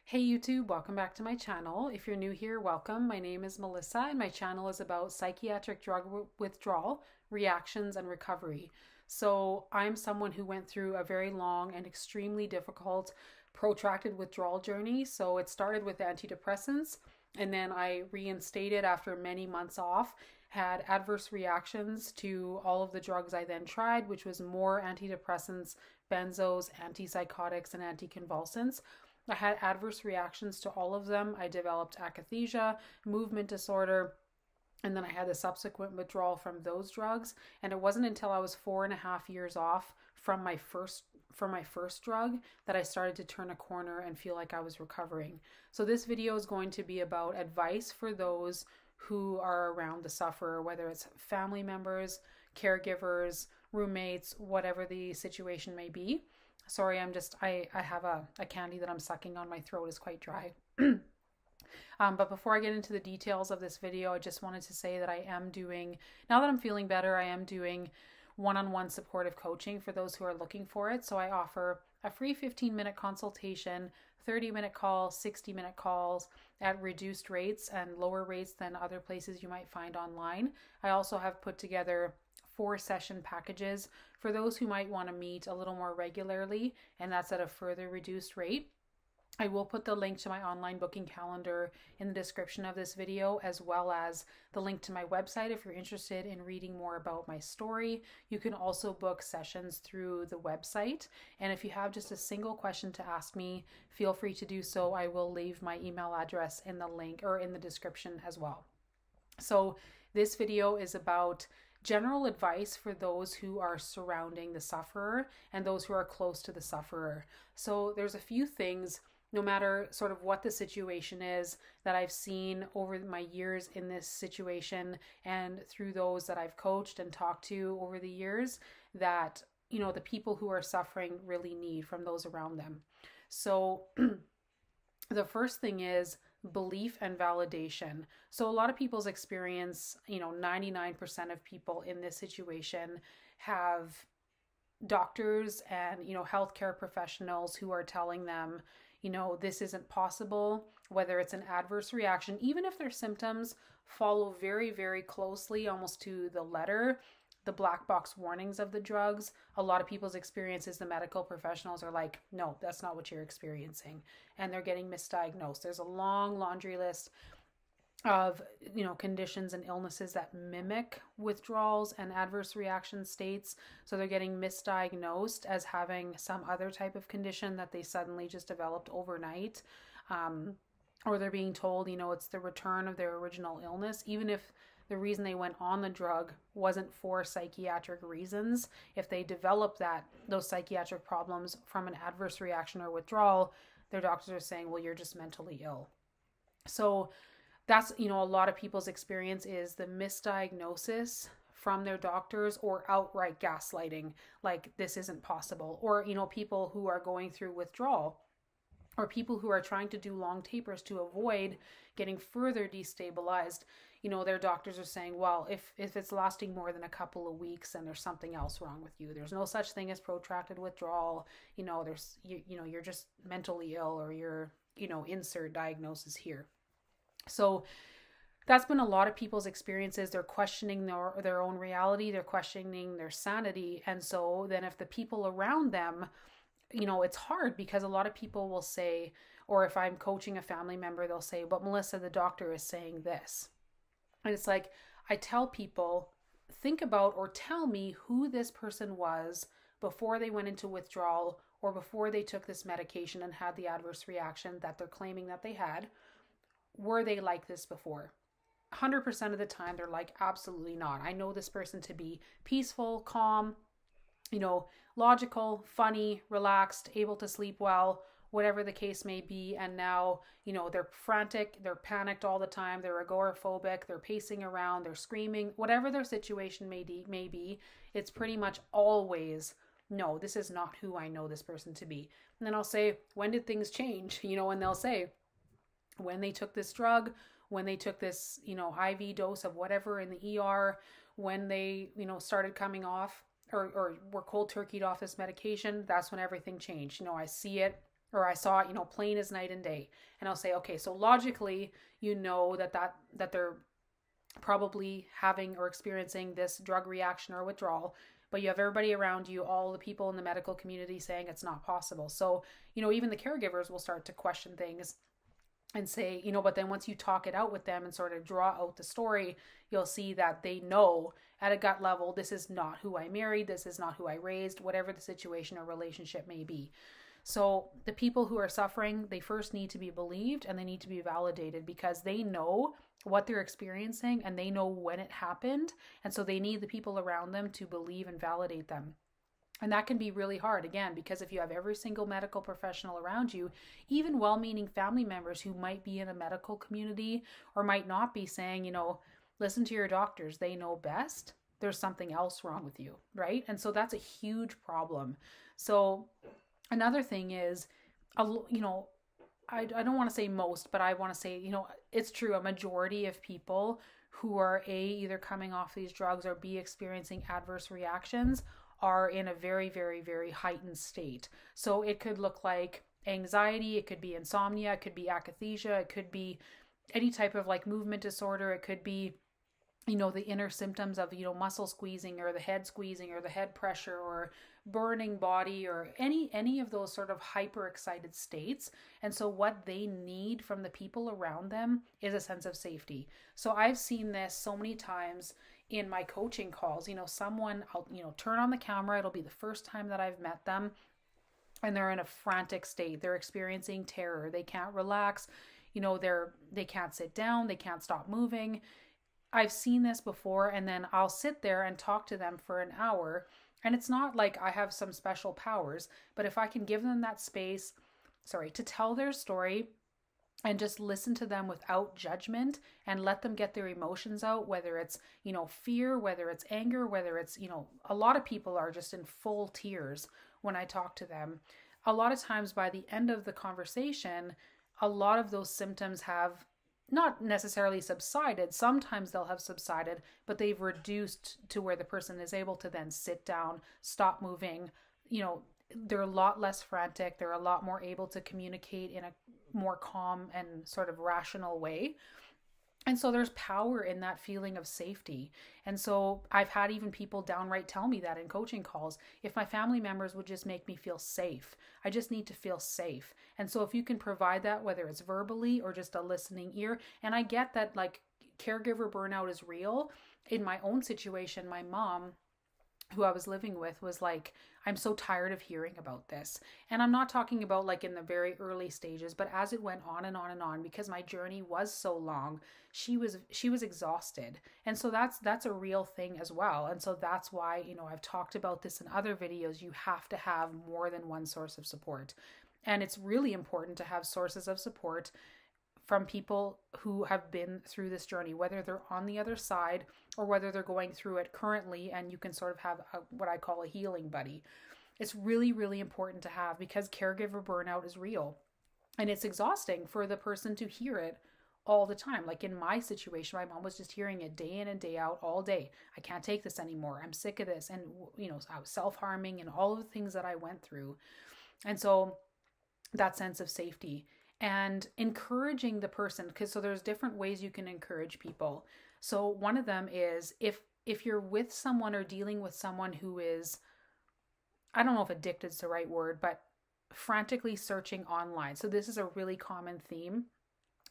Hey YouTube, welcome back to my channel. If you're new here, welcome. My name is Melissa and my channel is about psychiatric drug withdrawal, reactions, and recovery. So I'm someone who went through a very long and extremely difficult protracted withdrawal journey. So it started with antidepressants and then I reinstated after many months off, had adverse reactions to all of the drugs I then tried, which was more antidepressants, benzos, antipsychotics, and anticonvulsants. I had adverse reactions to all of them. I developed akathisia, movement disorder, and then I had the subsequent withdrawal from those drugs. And it wasn't until I was 4.5 years off from my first drug that I started to turn a corner and feel like I was recovering. So this video is going to be about advice for those who are around the sufferer, whether it's family members, caregivers, roommates, whatever the situation may be. Sorry, I have a candy that I'm sucking on. My throat is quite dry. But before I get into the details of this video, I just wanted to say that now that I'm feeling better, I am doing one-on-one supportive coaching for those who are looking for it. So I offer a free 15-minute consultation, 30-minute calls, 60-minute calls at reduced rates and lower rates than other places you might find online. I also have put together 4-session packages for those who might want to meet a little more regularly, and that's at a further reduced rate. I will put the link to my online booking calendar in the description of this video, as well as the link to my website if you're interested in reading more about my story. You can also book sessions through the website. And if you have just a single question to ask me, feel free to do so. I will leave my email address in the link or in the description as well. So this video is about general advice for those who are surrounding the sufferer and those who are close to the sufferer. So there's a few things, no matter sort of what the situation is, that I've seen over my years in this situation and through those that I've coached and talked to over the years, that, the people who are suffering really need from those around them. So the first thing is belief and validation. So a lot of people's experience, 99% of people in this situation have doctors and, healthcare professionals who are telling them, this isn't possible, whether it's an adverse reaction, even if their symptoms follow very, very closely, almost to the letter, the black box warnings of the drugs. A lot of people's experiences, the medical professionals are like, no, that's not what you're experiencing. And they're getting misdiagnosed. There's a long laundry list of, conditions and illnesses that mimic withdrawals and adverse reaction states. So they're getting misdiagnosed as having some other type of condition that they suddenly just developed overnight. Or they're being told, it's the return of their original illness, even if the reason they went on the drug wasn't for psychiatric reasons. If they developed those psychiatric problems from an adverse reaction or withdrawal, their doctors are saying, well, you're just mentally ill. So that's, a lot of people's experience is the misdiagnosis from their doctors or outright gaslighting, like this isn't possible. Or, people who are going through withdrawal, or people who are trying to do long tapers to avoid getting further destabilized. Their doctors are saying, well, if it's lasting more than a couple of weeks, then there's something else wrong with you. There's no such thing as protracted withdrawal. You're just mentally ill, or you're, insert diagnosis here. So that's been a lot of people's experiences. They're questioning their own reality. They're questioning their sanity. And so then if the people around them, it's hard, because a lot of people will say, or if I'm coaching a family member, they'll say, but Melissa, the doctor is saying this. And it's like, I tell people, think about or tell me who this person was before they went into withdrawal or before they took this medication and had the adverse reaction that they're claiming that they had. Were they like this before? 100% of the time, they're like, absolutely not. I know this person to be peaceful, calm, logical, funny, relaxed, able to sleep well, whatever the case may be. And now, they're frantic, they're panicked all the time, they're agoraphobic, they're pacing around, they're screaming, whatever their situation may be, it's pretty much always, no, this is not who I know this person to be. And then I'll say, when did things change? And they'll say, when they took this drug, when they took this, IV dose of whatever in the ER, when they, started coming off or were cold turkeyed off this medication, that's when everything changed. I see it or I saw it, plain as night and day. And I'll say, okay, so logically, that they're probably having or experiencing this drug reaction or withdrawal, but you have everybody around you, all the people in the medical community saying it's not possible. So, even the caregivers will start to question things and say, but then once you talk it out with them and sort of draw out the story, you'll see that they know at a gut level, this is not who I married, this is not who I raised, whatever the situation or relationship may be. So the people who are suffering, they first need to be believed and they need to be validated because they know what they're experiencing and they know when it happened. And so they need the people around them to believe and validate them. And that can be really hard, again, because if you have every single medical professional around you, even well-meaning family members who might be in a medical community or might not be saying, listen to your doctors, they know best, there's something else wrong with you, right? And so that's a huge problem. So another thing is, I don't want to say most, but I want to say, it's true. A majority of people who are either coming off these drugs or experiencing adverse reactions are in a very, very, very heightened state. So it could look like anxiety, it could be insomnia, it could be akathisia, it could be any type of like movement disorder, it could be the inner symptoms of, muscle squeezing or the head squeezing or the head pressure or burning body or any of those sort of hyper excited states. And so what they need from the people around them is a sense of safety. So I've seen this so many times in my coaching calls. Someone, I'll, turn on the camera. It'll be the first time that I've met them and they're in a frantic state. They're experiencing terror. They can't relax. They can't sit down. They can't stop moving. I've seen this before, and then I'll sit there and talk to them for an hour. And it's not like I have some special powers, but if I can give them that space, to tell their story and just listen to them without judgment and let them get their emotions out, whether it's, fear, whether it's anger, whether it's, a lot of people are just in full tears when I talk to them. A lot of times by the end of the conversation, a lot of those symptoms have not necessarily subsided. Sometimes they'll have subsided, but they've reduced to where the person is able to then sit down, stop moving. They're a lot less frantic. They're a lot more able to communicate in a more calm and sort of rational way. And so there's power in that feeling of safety. And so I've had even people downright tell me that in coaching calls, if my family members would just make me feel safe, I just need to feel safe. And so if you can provide that, whether it's verbally or just a listening ear, and I get that like caregiver burnout is real. In my own situation, my mom, who I was living with, was like, I'm so tired of hearing about this. And I'm not talking about like in the very early stages, but as it went on and on and on, because my journey was so long, she was exhausted. And so that's a real thing as well. And so that's why, I've talked about this in other videos. You have to have more than one source of support. And it's really important to have sources of support from people who have been through this journey, whether they're on the other side or whether they're going through it currently, and you can sort of have what I call a healing buddy. It's really, really important to have, because caregiver burnout is real and it's exhausting for the person to hear it all the time. Like in my situation, my mom was just hearing it day in and day out all day. I can't take this anymore. I'm sick of this. And, I was self-harming and all of the things that I went through. And so that sense of safety and encouraging the person, because so there's different ways you can encourage people. So one of them is if you're with someone or dealing with someone who is, I don't know if addicted is the right word, but frantically searching online. So this is a really common theme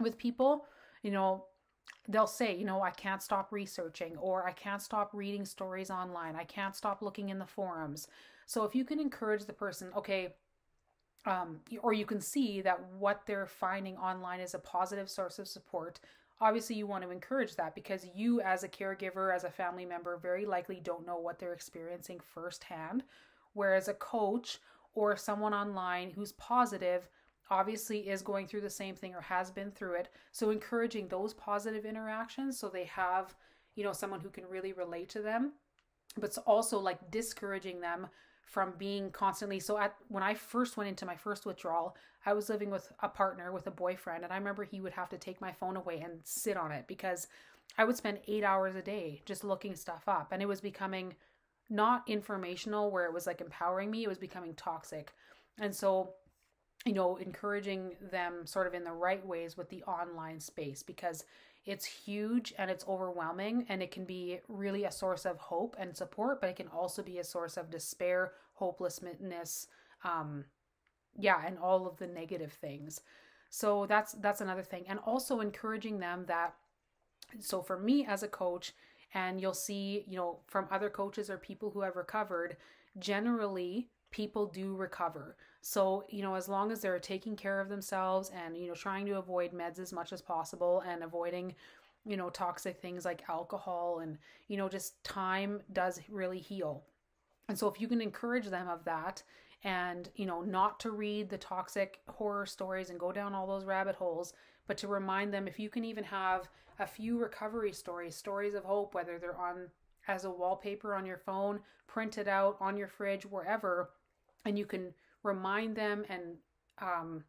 with people. They'll say, I can't stop researching, or I can't stop reading stories online. I can't stop looking in the forums. So if you can encourage the person, okay, or you can see that what they're finding online is a positive source of support. Obviously, you want to encourage that, because you as a caregiver, as a family member, very likely don't know what they're experiencing firsthand. Whereas a coach or someone online who's positive obviously is going through the same thing or has been through it. So encouraging those positive interactions so they have, someone who can really relate to them, but also like discouraging them from being constantly. So when I first went into my first withdrawal, I was living with a partner, with a boyfriend. And I remember he would have to take my phone away and sit on it, because I would spend 8 hours a day just looking stuff up. And it was becoming not informational where it was like empowering me. It was becoming toxic. And so encouraging them sort of in the right ways with the online space, because it's huge and it's overwhelming, and it can be really a source of hope and support, but it can also be a source of despair, hopelessness, and all of the negative things. So that's another thing. And also encouraging them that, so for me as a coach, and you'll see, from other coaches or people who have recovered, generally people do recover. So, as long as they're taking care of themselves and, trying to avoid meds as much as possible and avoiding, toxic things like alcohol and, just time does really heal. And so if you can encourage them of that and, not to read the toxic horror stories and go down all those rabbit holes, but to remind them, if you can even have a few recovery stories of hope, whether they're on as a wallpaper on your phone, printed out on your fridge, wherever, and you can remind them and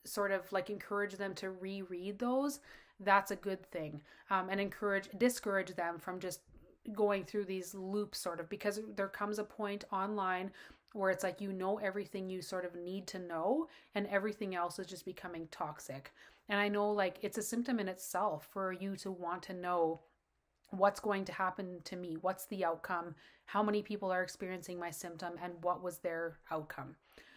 sort of like encourage them to reread those, that's a good thing. And discourage them from just going through these loops, sort of, because there comes a point online where it's like, everything you sort of need to know, and everything else is just becoming toxic. And I know, like, it's a symptom in itself for you to want to know what's going to happen to me, what's the outcome, how many people are experiencing my symptom, and what was their outcome.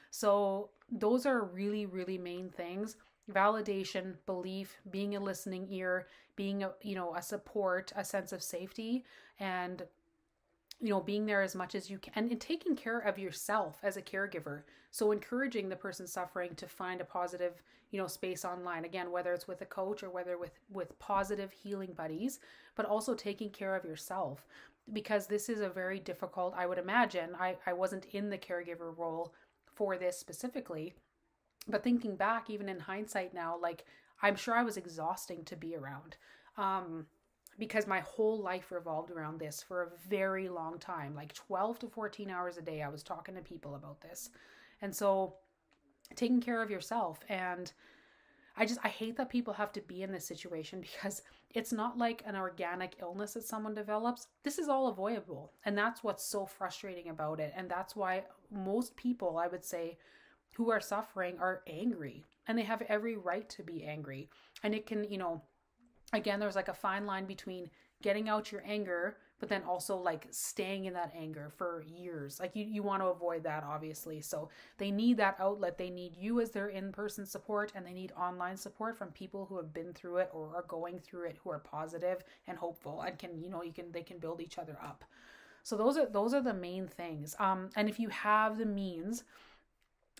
So those are really, really main things: validation, belief, being a listening ear, being a support, a sense of safety, and being there as much as you can, and taking care of yourself as a caregiver. So encouraging the person suffering to find a positive, space online, again, whether it's with a coach or whether with positive healing buddies, but also taking care of yourself, because this is a very difficult, I would imagine, I wasn't in the caregiver role for this specifically, but thinking back, even in hindsight now, like, I'm sure I was exhausting to be around. Because my whole life revolved around this for a very long time, like 12 to 14 hours a day. I was talking to people about this. And so taking care of yourself. And I hate that people have to be in this situation, because it's not like an organic illness that someone develops. This is all avoidable. And that's what's so frustrating about it. And that's why most people, I would say, who are suffering are angry, and they have every right to be angry. And it can, again, there's like a fine line between getting out your anger, but then also like staying in that anger for years. Like you want to avoid that, obviously. So they need that outlet. They need you as their in-person support, and they need online support from people who have been through it or are going through it, who are positive and hopeful and they can build each other up. So those are the main things. And if you have the means,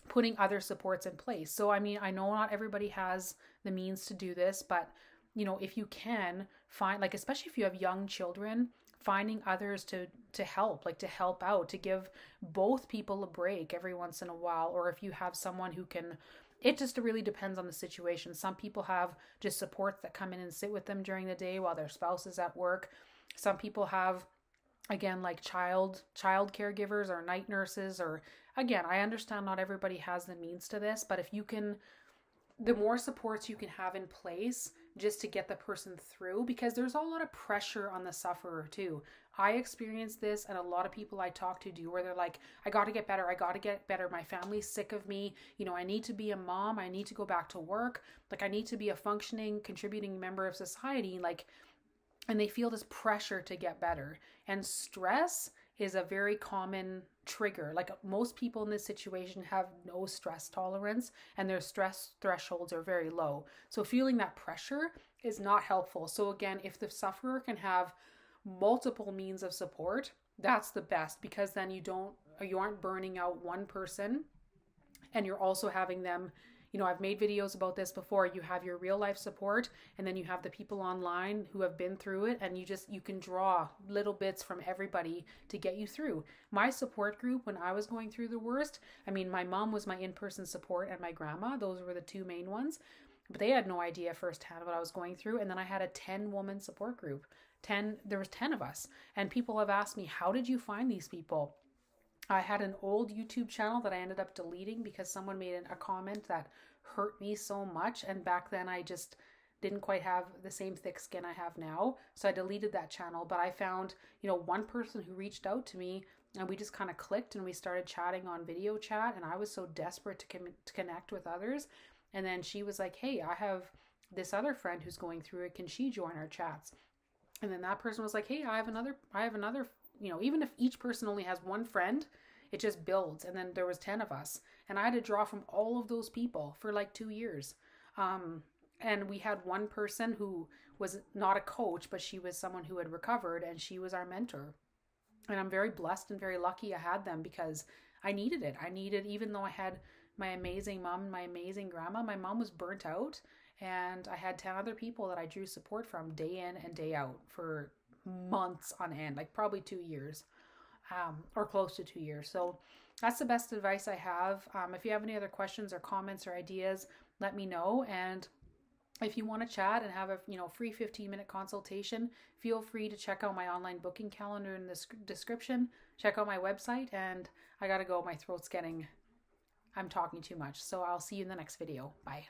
putting other supports in place. So, I mean, I know not everybody has the means to do this, but if you can find, like, especially if you have young children, finding others to help, like to help out, to give both people a break every once in a while. Or if you have someone who can, it just really depends on the situation. Some people have just supports that come in and sit with them during the day while their spouse is at work. Some people have, again, like child caregivers or night nurses, or, again, I understand not everybody has the means to this, but if you can, the more supports you can have in place just to get the person through, because there's a lot of pressure on the sufferer too. I experienced this, and a lot of people I talk to do, where they're like, I got to get better. My family's sick of me. I need to be a mom. I need to go back to work. Like, I need to be a functioning, contributing member of society. Like, and they feel this pressure to get better. And stress is a very common trigger. Like, most people in this situation have no stress tolerance, and their stress thresholds are very low. So feeling that pressure is not helpful. So again, if the sufferer can have multiple means of support, that's the best, because then you aren't burning out one person, and you're also having them, I've made videos about this before. You have your real life support, and then you have the people online who have been through it, and you can draw little bits from everybody to get you through. My support group, when I was going through the worst, I mean, my mom was my in-person support, and my grandma, those were the two main ones, but they had no idea firsthand what I was going through. And then I had a 10-woman support group. There was 10 of us, and people have asked me, how did you find these people? I had an old YouTube channel that I ended up deleting because someone made a comment that hurt me so much. And back then I just didn't quite have the same thick skin I have now. So I deleted that channel. But I found, one person who reached out to me and we just kind of clicked and we started chatting on video chat, and I was so desperate to connect with others. And then she was like, hey, I have this other friend who's going through it. Can she join our chats? And then that person was like, hey, I have another, you know, even if each person only has one friend, it just builds. And then there was 10 of us, and I had to draw from all of those people for like 2 years. And we had one person who was not a coach, but she was someone who had recovered, and she was our mentor. And I'm very blessed and very lucky I had them, because I needed it. Even though I had my amazing mom and my amazing grandma, my mom was burnt out, and I had 10 other people that I drew support from day in and day out for months on end, like probably 2 years, or close to 2 years. So that's the best advice I have. If you have any other questions or comments or ideas, let me know. And if you want to chat and have a free 15-minute consultation, feel free to check out my online booking calendar in the description. Check out my website, and I gotta go. My throat's I'm talking too much. So I'll see you in the next video. Bye.